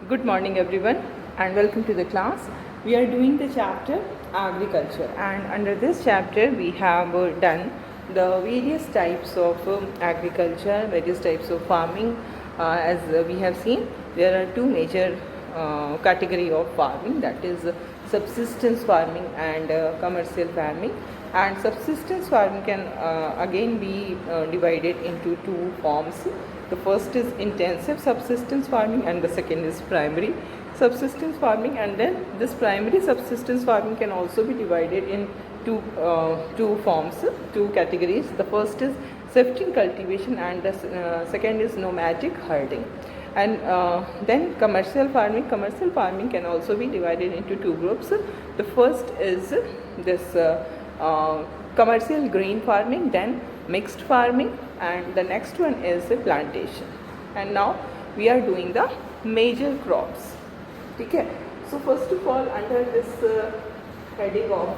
Good morning everyone and welcome to the class. We are doing the chapter agriculture, and under this chapter we have done the various types of agriculture, various types of farming. As we have seen, there are two major category of farming, that is subsistence farming and commercial farming. And subsistence farming can again be divided into two forms. The first is intensive subsistence farming and the second is primary subsistence farming. And then this primary subsistence farming can also be divided in two forms, two categories. The first is shifting cultivation and the second is nomadic herding. And then commercial farming can also be divided into two groups. The first is this commercial grain farming, then mixed farming, and the next one is plantation. And now we are doing the major crops. Okay, so first of all, under this heading of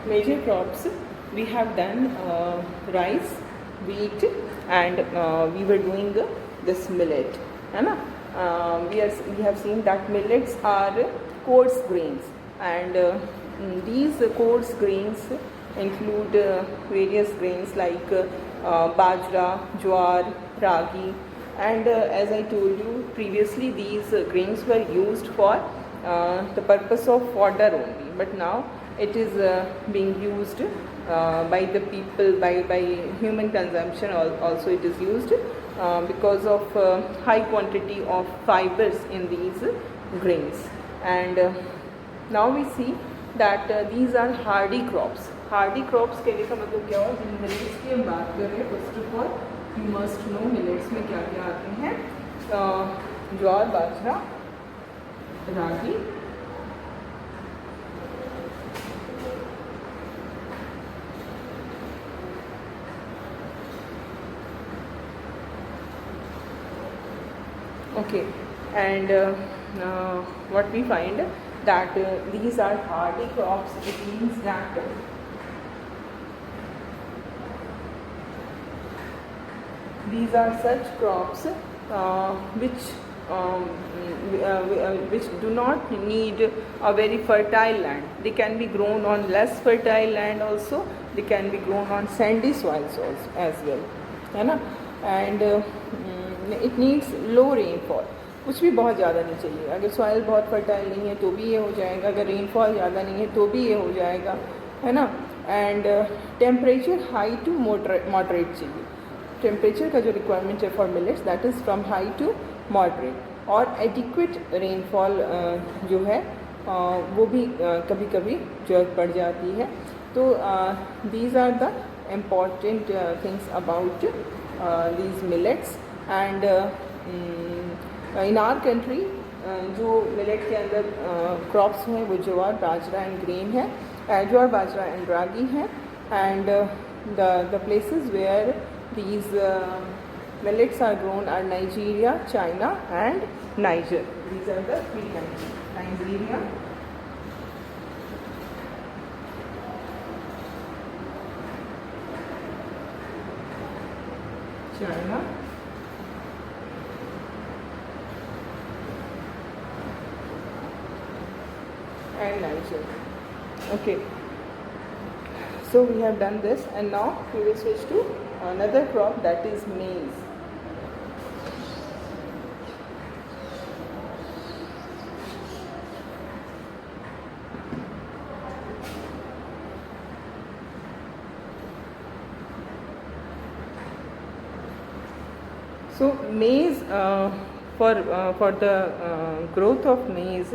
major crops, we have done rice, wheat, and we were doing this millet, है ना. We have seen that millets are coarse grains, and these coarse grains include various grains like bajra, jowar, ragi, and as I told you previously, these grains were used for the purpose of fodder only, but now it is being used by the people, by human consumption also it is used because of high quantity of fibers in these grains. And now we see that these are hardy crops. Hardy crops कहने का मतलब क्या हुआ, जिन millets की हम बात कर रहे हैं, first of all you must know millets में क्या क्या आते हैं. ज्वार, बाजरा, रागी, okay, and what we find that these are hardy crops. It means that these are such crops which do not need a very fertile land. They can be grown on less fertile land also. They can be grown on sandy soils also, as well, है ना. And it needs low rainfall. कुछ भी बहुत ज़्यादा नहीं चाहिए. अगर soil बहुत फर्टाइल नहीं है तो भी ये हो जाएगा, अगर रेनफॉल ज़्यादा नहीं है तो भी ये हो जाएगा, है ना. And temperature high to moderate चाहिए. टेम्परेचर का जो रिक्वायरमेंट है for millets, that is from high to moderate. और एडिक्वेट रेनफॉल जो है वो भी कभी कभी जरूरत पड़ जाती है. तो these are the important things about these millets. And in our country जो मिलेट के अंदर क्रॉप्स हैं वो ज्वार, बाजरा एंड ग्रेन है, ज्वार, बाजरा एंड रागी है. And the places where these millets are grown are Nigeria, China and Niger. These are the three countries: Nigeria, China and Niger. Okay, so we have done this, and now we will switch to another crop, that is maize. So maize, for the growth of maize,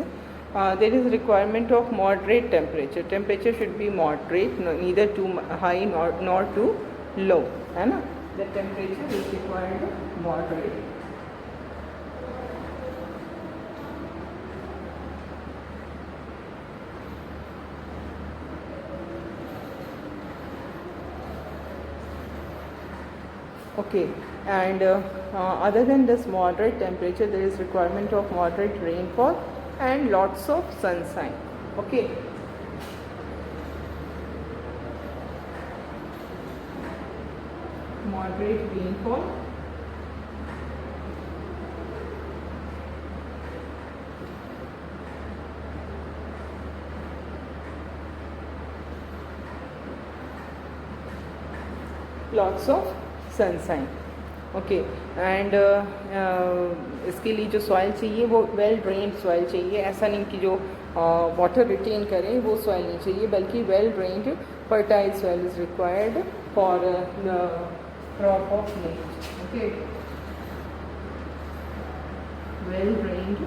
there is requirement of moderate temperature. Temperature should be moderate, neither too high nor too low, है ना. The temperature is required moderate. Okay, and other than this moderate temperature, there is requirement of moderate rainfall and lots of sunshine. Okay, moderate rainfall. Lots of sunshine. Okay and इसके लिए जो soil चाहिए वो well drained soil चाहिए. ऐसा नहीं कि जो वाटर रिटेन करें वो सॉइल नहीं चाहिए, बल्कि well drained fertile soil is required for the crop of millet. Okay, well drained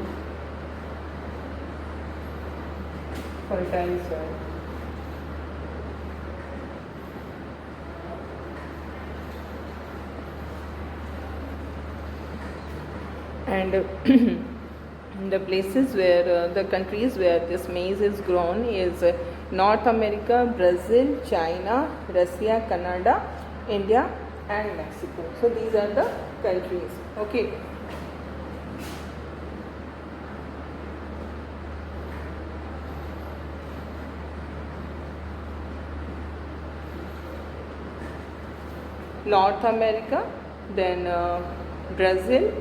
fertile soil. And the places where the countries where this maize is grown is North America, Brazil, China, Russia, Canada, India and Mexico. So these are the countries. Okay. North America, then Brazil,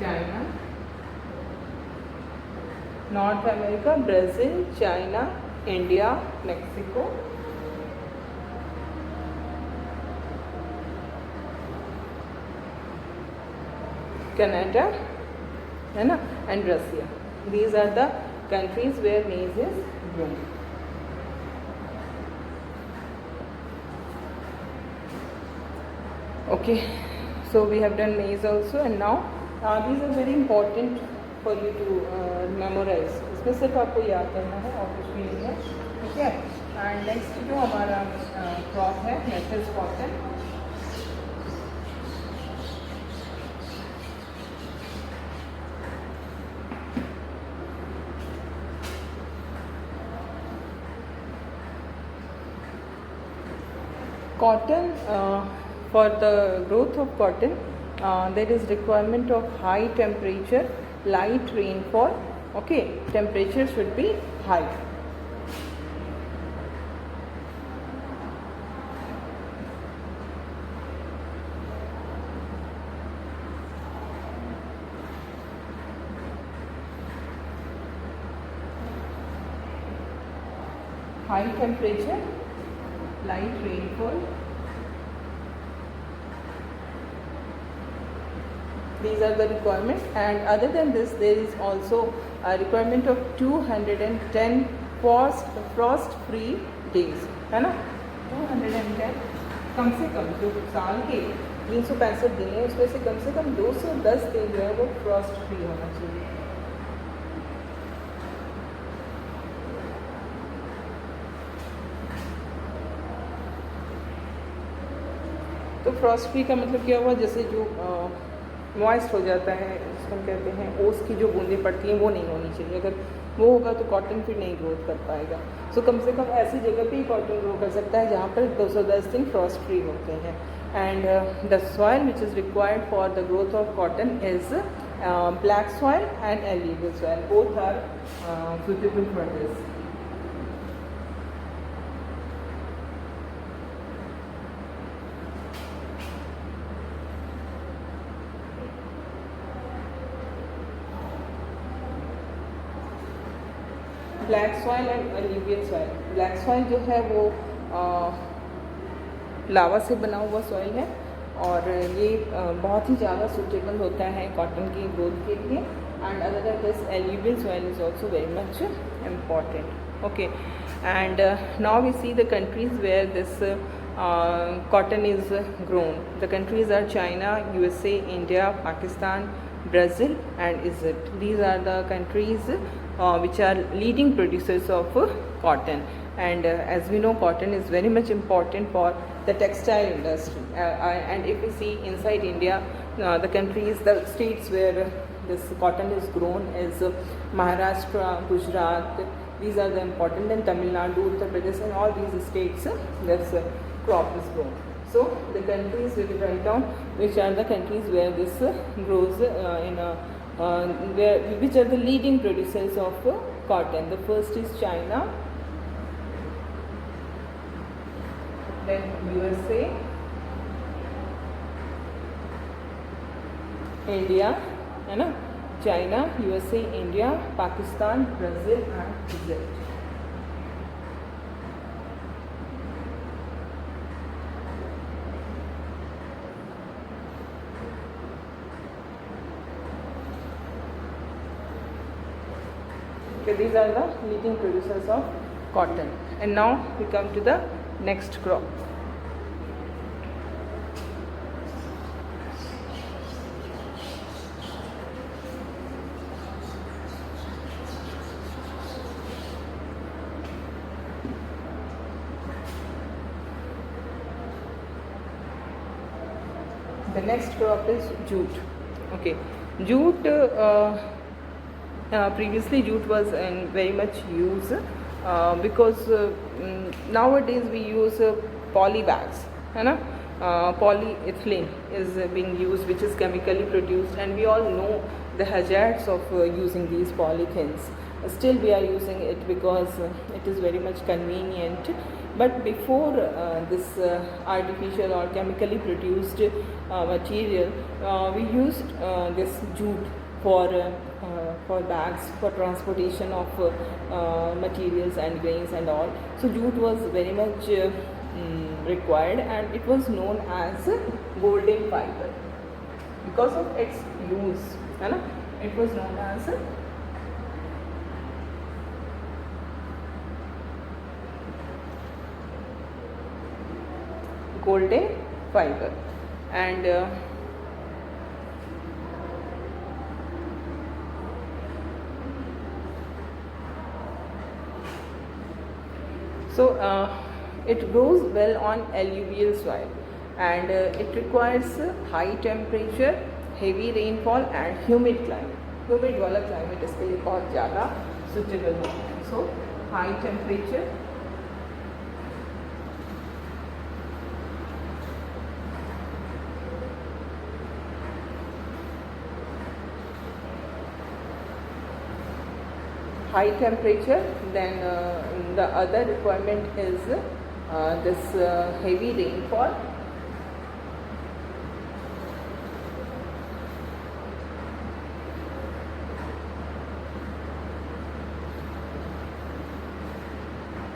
China, North America, Brazil, China, India, Mexico, Canada, है ना, and Russia. These are the countries where maize is grown. Okay, so we have done maize also, and now these are very important for you to memorize. इसमें सिर्फ आपको याद करना है और कुछ भी नहीं है. ठीक है. एंड नेक्स्ट जो हमारा क्रॉप है that is cotton. Cotton, for the growth of cotton, there is requirement of high temperature, light rainfall. Okay, temperature should be high. High temperature, light rainfall. These are the requirements, and other than this there is also a requirement of 210 frost free days, है ना. 210 कम से कम जो साल के 365 दिन है उसमें से कम 210 दिन जो है वो फ्रॉस्ट फ्री होना चाहिए. तो फ्रॉस्ट फ्री का मतलब क्या हुआ, जैसे जो मॉइस्ट हो जाता है जिसको हम कहते हैं ओस की जो बूंदें पड़ती हैं वो नहीं होनी चाहिए. अगर वो होगा तो कॉटन फिर नहीं ग्रोथ कर पाएगा. सो कम से कम ऐसी जगह पे ही कॉटन ग्रो कर सकता है जहाँ पर 210 दिन फ्रॉस्ट फ्री होते हैं. And the soil which is required for the growth of cotton is black soil and alluvial soil. Both are suitable for this. Black soil and alluvial soil. Black soil जो है वो लावा से बना हुआ soil है और ये बहुत ही ज़्यादा सूटेबल होता है कॉटन की ग्रोथ के लिए. And other than this alluvial soil is also very much important. Okay, and now we see the countries where this cotton is grown. The countries are China, USA, India, Pakistan, Brazil and Egypt. These are the countries which are leading producers of cotton. And as we know, cotton is very much important for the textile industry. And if we see inside India, the countries, the states where this cotton is grown is Maharashtra, Gujarat. These are the important. Then Tamil Nadu, Uttar Pradesh, and all these states, this crop is grown. So the countries we will write down which are the countries where this grows which are the leading producers of cotton. The first is China, then USA, India, है ना, China, USA, India, Pakistan, Brazil and Egypt. Okay, these are the leading producers of cotton. And now we come to the next crop. The next crop is jute. Okay, jute. Previously, jute was in very much use because nowadays we use poly bags. है ना? Polyethylene is being used, which is chemically produced, and we all know the hazards of using these polythenes. Still, we are using it because it is very much convenient. But before this artificial or chemically produced material, we used this jute for bags, for transportation of materials and grains and all. So jute was very much required, and it was known as golden fiber because of its use. है ना? It was known as golden fiber. And so it grows well on alluvial soil, and it requires high temperature, heavy rainfall and humid climate. Humid वाला climate इसके लिए बहुत ज़्यादा suitable होता है. So high temperature, then the other requirement is this heavy rainfall.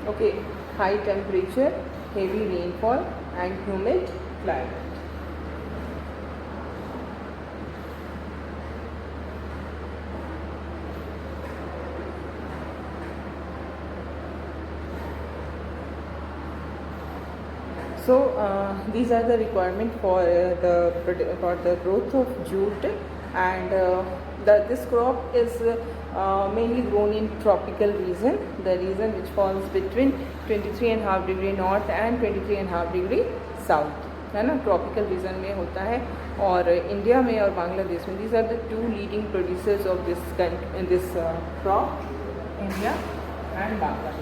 Okay, high temperature, heavy rainfall and humid climate. So these are the requirement for the growth of jute, and this crop is mainly grown in tropical region, the region which falls between 23.5 degree north and 23.5 degree south, है ना, tropical region में होता है. और India में और बांग्लादेश में, these are the two leading producers of this crop, India and Bangladesh.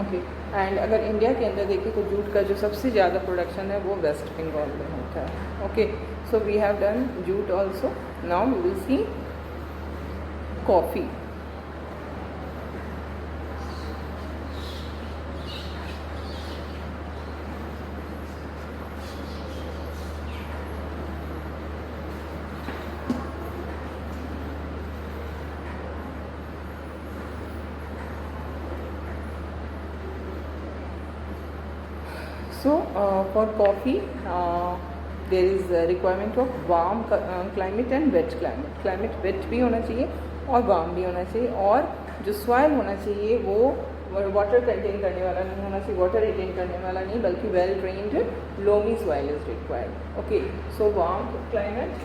Okay, and अगर इंडिया के अंदर देखें तो जूट का जो सबसे ज़्यादा प्रोडक्शन है वो वेस्ट बंगाल में होता है. Okay, so we have done jute also. Now we will see coffee. So for coffee there is a requirement of warm climate and wet climate. Climate wet भी होना चाहिए और warm भी होना चाहिए, और जो soil होना चाहिए वो water contain करने वाला नहीं होना चाहिए, water retain करने वाला नहीं, बल्कि well drained loamy soil is required. Okay, so warm climate,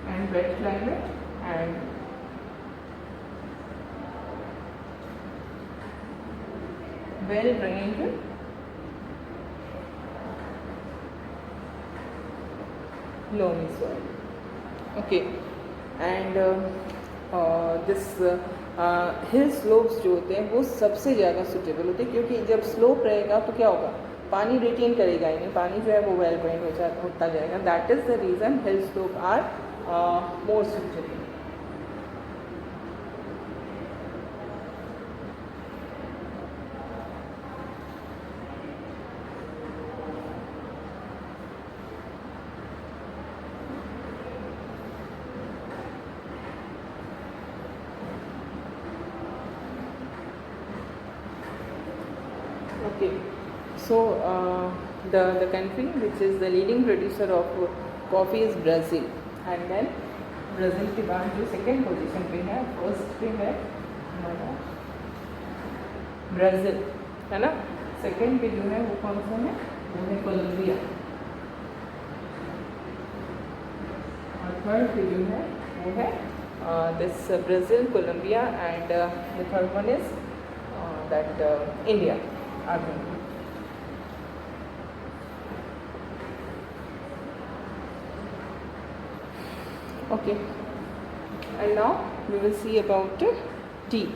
and wet climate, and well drained loamy soil. Okay, and this hill slopes जो होते हैं वो सबसे ज़्यादा सुटेबल होते हैं, क्योंकि जब स्लोप रहेगा तो क्या होगा, पानी रिटेन करेगा ही नहीं, पानी जो है वो वेल ड्रेन होता जाएगा. That is the reason hill slope are more suitable. Okay, so the country which is the leading producer of coffee is Brazil, and then Brazil के बाद जो second position पे है, first पे है हमारा ब्राज़ील, है ना. second पे जो है वो कौन सा है, वो है कोलंबिया, और third पे जो है वो है this Brazil, Colombia, and the third one is that India. Okay, and now we will see about tea.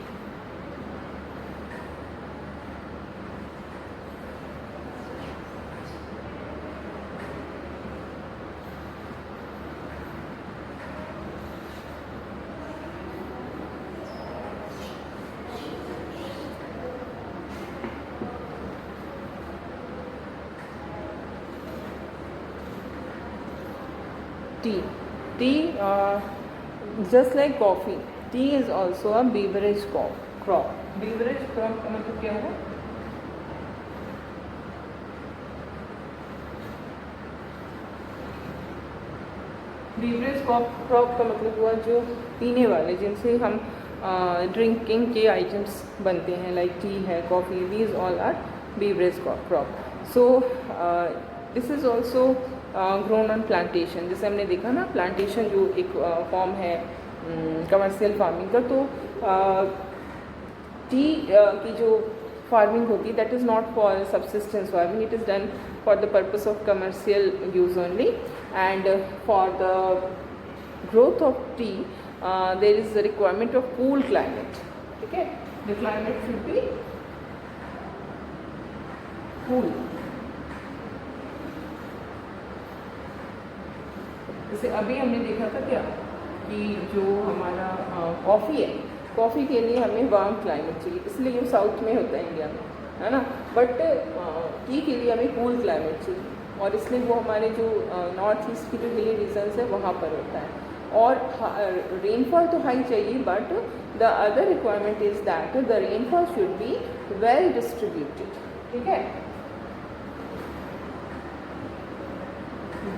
Tea, just like coffee, tea is also a beverage crop. Beverage crop का मतलब क्या है? beverage crop का मतलब हुआ जो पीने वाले, जिनसे हम ड्रिंकिंग के आइटम्स बनते हैं, लाइक टी है, coffee, these all are beverage crop. So this is also grown on plantation. जैसे हमने देखा ना, प्लांटेशन जो एक फॉर्म है कमर्शियल फार्मिंग का, तो टी की जो फार्मिंग होती है that is not for subsistence farming, it is done for the purpose of commercial use only, and for the growth of tea there is the requirement of cool climate. ठीक है, the climate should be cool. जैसे अभी हमने देखा था क्या कि जो हमारा कॉफ़ी है, कॉफ़ी के लिए हमें वार्म क्लाइमेट चाहिए, इसलिए ये साउथ में होता है इंडिया में, है ना. बट टी के लिए हमें कूल क्लाइमेट चाहिए, और इसलिए वो हमारे जो नॉर्थ ईस्ट की जो हिली रीजन्स है वहाँ पर होता है. और रेनफॉल तो हाई चाहिए, but the other requirement is that the rainfall should be well distributed. ठीक है,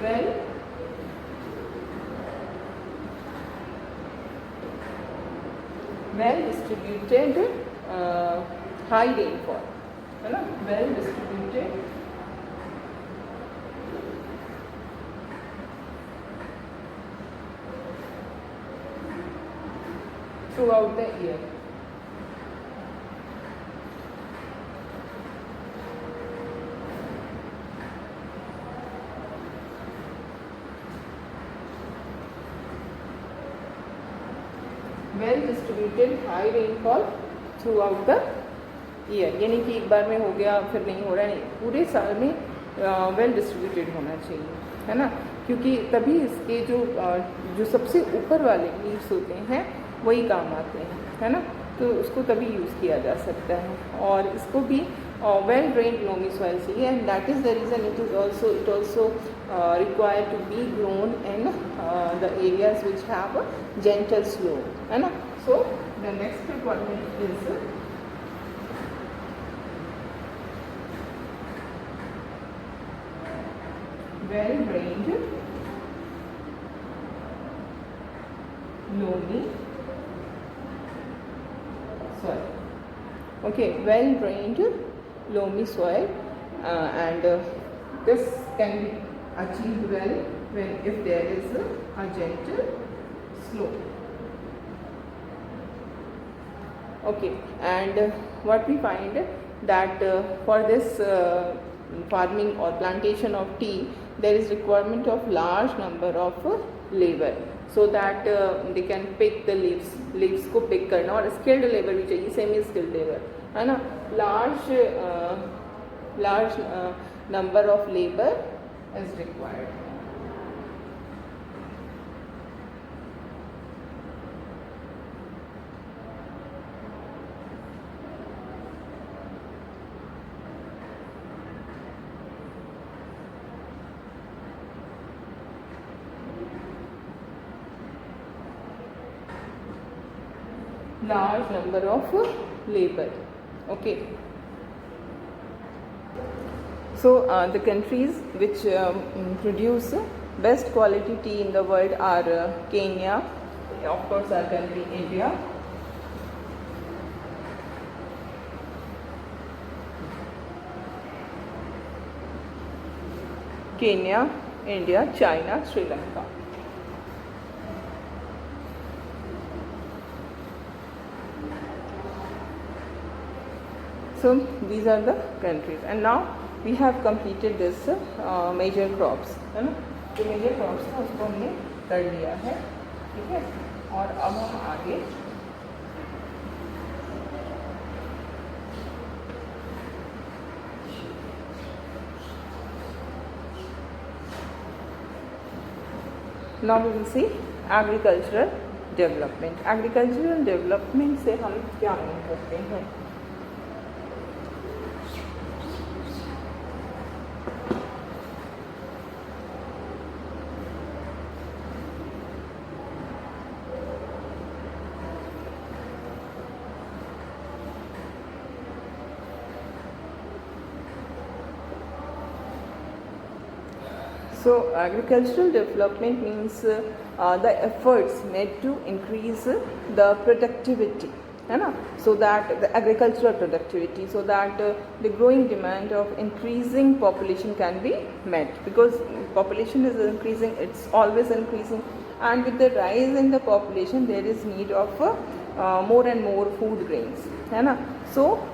वेल डिस्ट्रीब्यूटेड हाई रेनफॉल, है ना, well distributed through out the year. Well distributed high rainfall through out the year, यानी कि एक बार में हो गया फिर नहीं हो रहा, नहीं, पूरे साल में वेल डिस्ट्रीब्यूटेड होना चाहिए, है ना, क्योंकि तभी इसके जो सबसे ऊपर वाले लीव्स होते हैं वही काम आते हैं, है ना, तो उसको तभी यूज़ किया जा सकता है. और इसको भी वेल ड्रेन्ड लोमी सॉइल चाहिए, and that is the reason it also required to be grown in the areas which have a gentle slope, है ना. So the next requirement is well drained loamy soil. Okay, well drained loamy soil, and this can be achieved well when if there is a gentle slope. Okay, and what we find that for this farming or plantation of tea, there is requirement of large number of labor, so that they can pick the leaves को pick करना, और skilled labor भी चाहिए, semi skilled labor है ना. large number of labor is required. Large number of labor. Okay. So the countries which produce best quality tea in the world are Kenya, of course our country India, India, China, Sri Lanka. So these are the countries, and now we have completed this major crops, है ना. जो major crops था उसको हमने कर लिया है, ठीक है. और अब हम आगे now we will see agricultural development. Agricultural development से हम क्या मीन करते हैं. So agricultural development means the efforts made to increase the productivity, है ना, so that the agricultural productivity, so that the growing demand of increasing population can be met, because population is increasing, it's always increasing, and with the rise in the population there is need of more and more food grains, है ना. So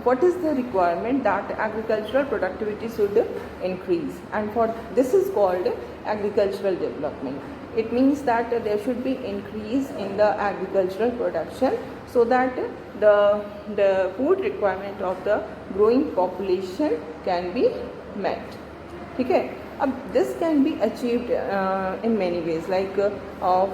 what is the requirement that agricultural productivity should increase, and for this is called agricultural development. It means that there should be increase in the agricultural production, so that the food requirement of the growing population can be met, ठीक है. अब this can be achieved in many ways, like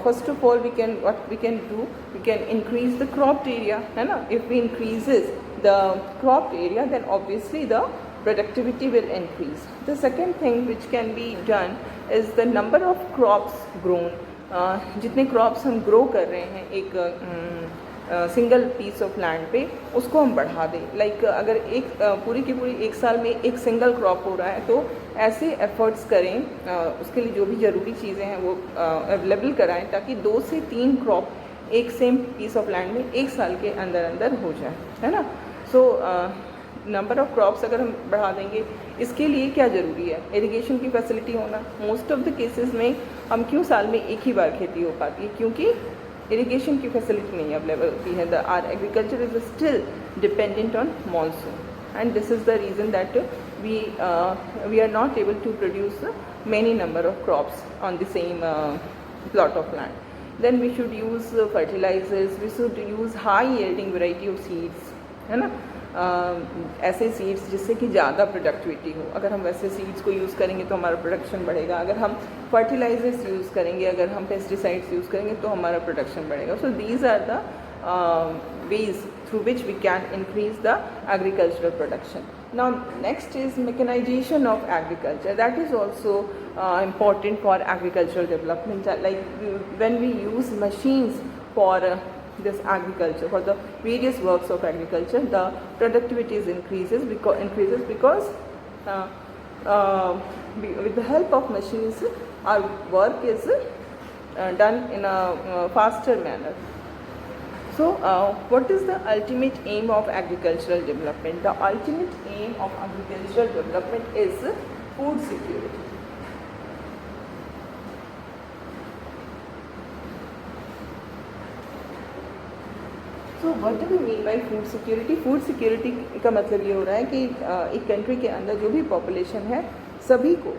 first of all what we can do, we can increase the cropped area, है ना. If we increases the cropped area, then obviously the productivity will increase. The second thing which can be done is the number of crops grown. जितने crops हम grow कर रहे हैं एक single piece of land पे, उसको हम बढ़ा दें. लाइक अगर एक पूरी की पूरी एक साल में एक सिंगल क्रॉप हो रहा है, तो ऐसे एफर्ट्स करें, उसके लिए जो भी ज़रूरी चीज़ें हैं वो अवेलेबल कराएं, ताकि 2 से 3 क्रॉप एक सेम पीस ऑफ लैंड में एक साल के अंदर अंदर हो जाए, है ना. सो नंबर ऑफ़ क्रॉप्स अगर हम बढ़ा देंगे, इसके लिए क्या ज़रूरी है, इरिगेशन की फैसिलिटी होना. मोस्ट ऑफ द केसेस में हम क्यों साल में एक ही बार खेती हो पाती है, क्योंकि इरिगेशन की फैसिलिटी नहीं अवेलेबल होती है. The our agriculture is still dependent on monsoon, and this is the reason that we are not able to produce many number of crops on the same plot of land. Then we should use fertilizers, we should use high yielding variety of seeds, है ना. ऐसे seeds जिससे कि ज़्यादा productivity हो. अगर हम वैसे सीड्स को यूज़ करेंगे तो हमारा प्रोडक्शन बढ़ेगा. अगर हम फर्टिलाइजर्स यूज़ करेंगे, अगर हम पेस्टिसाइड्स यूज़ करेंगे तो हमारा प्रोडक्शन बढ़ेगा. So these are the ways through which we can increase the agricultural production. Now next is mechanization of agriculture. That is also important for agricultural development. Like when we use machines for this agriculture, for the various works of agriculture, the productivity increases because with the help of machines our work is done in a faster manner. So what is the ultimate aim of agricultural development? The ultimate aim of agricultural development is food security. So what do we mean by food security? Food security का मतलब ये हो रहा है कि एक country के अंदर जो भी पॉपुलेशन है सभी को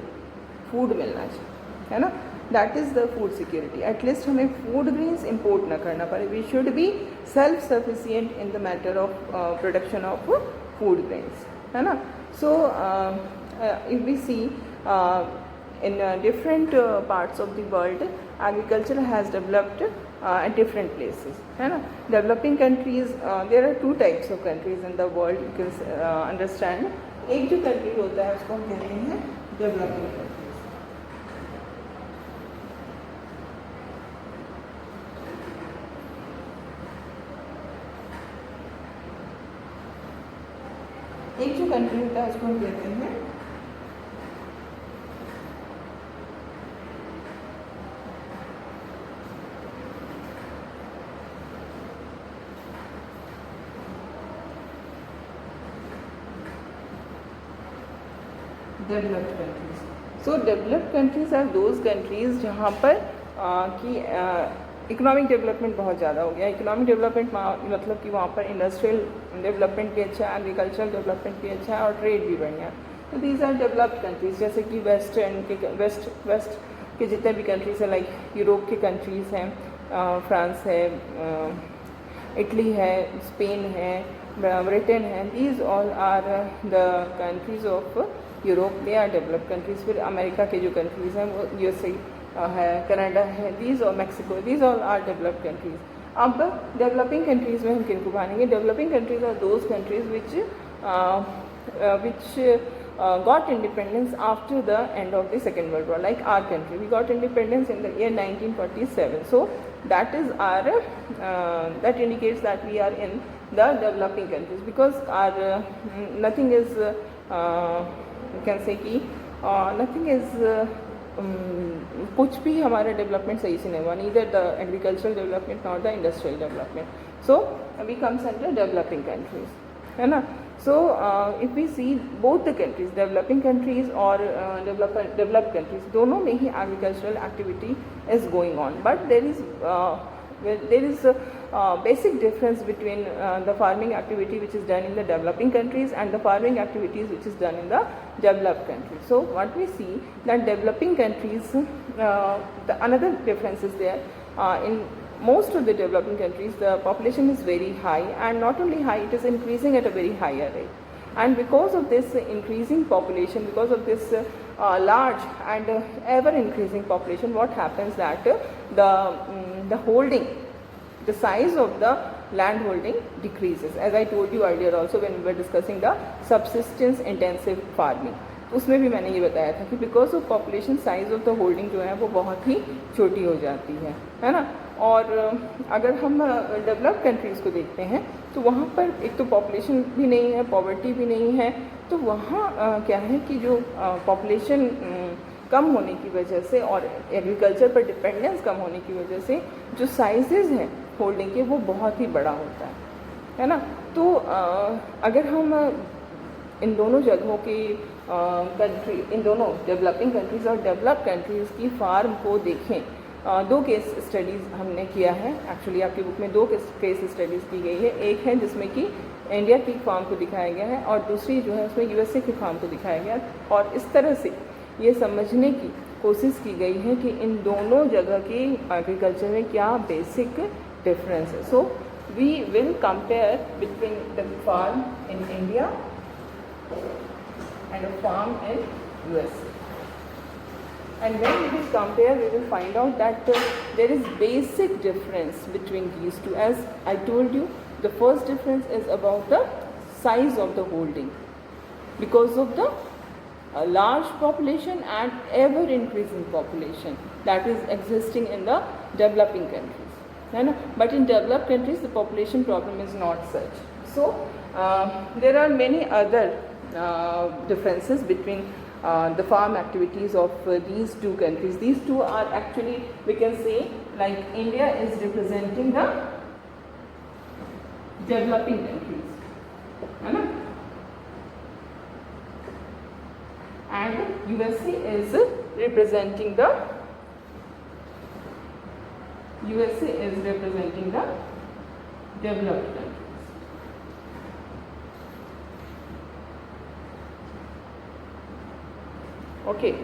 फूड मिलना चाहिए, है ना. That is the food security. At least हमें फूड ग्रेन्स इम्पोर्ट ना करना पड़े. We should be self sufficient in the matter of production of food grains, है ना. So if we see in different parts of the world, agriculture has developed at different places, है ना. Developing countries, there are two types of countries in the world, you can understand. एक जो country होता है उसको हम कहते हैं developing countries. एक जो country होता है उसको हम कहते हैं developed countries. So developed countries are those countries जहाँ पर कि इकोनॉमिक डेवलपमेंट बहुत ज़्यादा हो गया. इकोनॉमिक डेवलपमेंट मतलब कि वहाँ पर इंडस्ट्रियल डेवलपमेंट भी अच्छा है, एग्रीकल्चरल डेवलपमेंट भी अच्छा है और ट्रेड भी बढ़िया. तो दीज आर डेवलप्ड कंट्रीज़. जैसे कि वेस्ट के जितने भी कंट्रीज़ हैं, लाइक यूरोप के कंट्रीज़ हैं, फ्रांस है, इटली है, स्पेन है, ब्रिटेन है. These all are the countries of Europe. They are developed countries. फिर अमेरिका के जो कंट्रीज़ हैं वो यूएसए है, कनाडा है, दीज और Mexico, these all are developed countries. अब डेवलपिंग कंट्रीज़ में हम किनको मानेंगे? Developing countries are those countries which got independence after the end of the Second World War. Like our country, we got independence in the year 1947. So that is our that indicates that we are in the developing countries, because our nothing is you can say कि nothing is कुछ भी हमारा development सही से नहीं हुआ. Neither the agricultural development not the industrial development. So we comes under developing countries, है ना. So if we see both the countries, developing countries और डेवलप्ड कंट्रीज, दोनों में ही agricultural activity is going on. But there is a basic difference between the farming activity which is done in the developing countries and the farming activities which is done in the developed countries. So what we see that developing countries, another difference is there. In most of the developing countries, the population is very high, and not only high, it is increasing at a very higher rate. And because of this increasing population, because of this large and ever increasing population, what happens that the holding, the size of the land holding decreases. As I told you earlier also when we were discussing the subsistence intensive farming, उसमें भी मैंने ये बताया था कि because of population size of the holding जो है वो बहुत ही छोटी हो जाती है ना. और अगर हम डेवलप्ड कंट्रीज़ को देखते हैं तो वहाँ पर एक तो पॉपुलेशन भी नहीं है, पॉवर्टी भी नहीं है. तो वहाँ क्या है कि जो पॉपुलेशन कम होने की वजह से और एग्रीकल्चर पर डिपेंडेंस कम होने की वजह से जो साइजेज़ हैं होल्डिंग के वो बहुत ही बड़ा होता है ना. तो अगर हम इन दोनों जगहों की कंट्री, इन दोनों डेवलपिंग कंट्रीज़ और डेवलप्ड कंट्रीज़ की फार्म को देखें, दो केस स्टडीज़ हमने किया है. एक्चुअली आपकी बुक में दो केस स्टडीज़ की गई है. एक है जिसमें कि इंडिया की फार्म को दिखाया गया है और दूसरी जो है उसमें यूएसए की फार्म को दिखाया गया. और इस तरह से ये समझने की कोशिश की गई है कि इन दोनों जगह की एग्रीकल्चर में क्या बेसिक डिफरेंस है. So we will compare between the farm in India and a farm in USA. And when we will compare, we will find out that there is basic difference between these two. As I told you, the first difference is about the size of the holding, because of the large population and ever increasing population that is existing in the developing countries, है ना. But in developed countries the population problem is not such. So there are many other differences between the farm activities of these two countries. These two are actually, we can say, like India is representing the developing countries, है ना, and USA is representing the developed countries. Okay.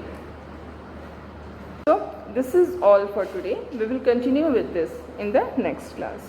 So this is all for today. We will continue with this in the next class.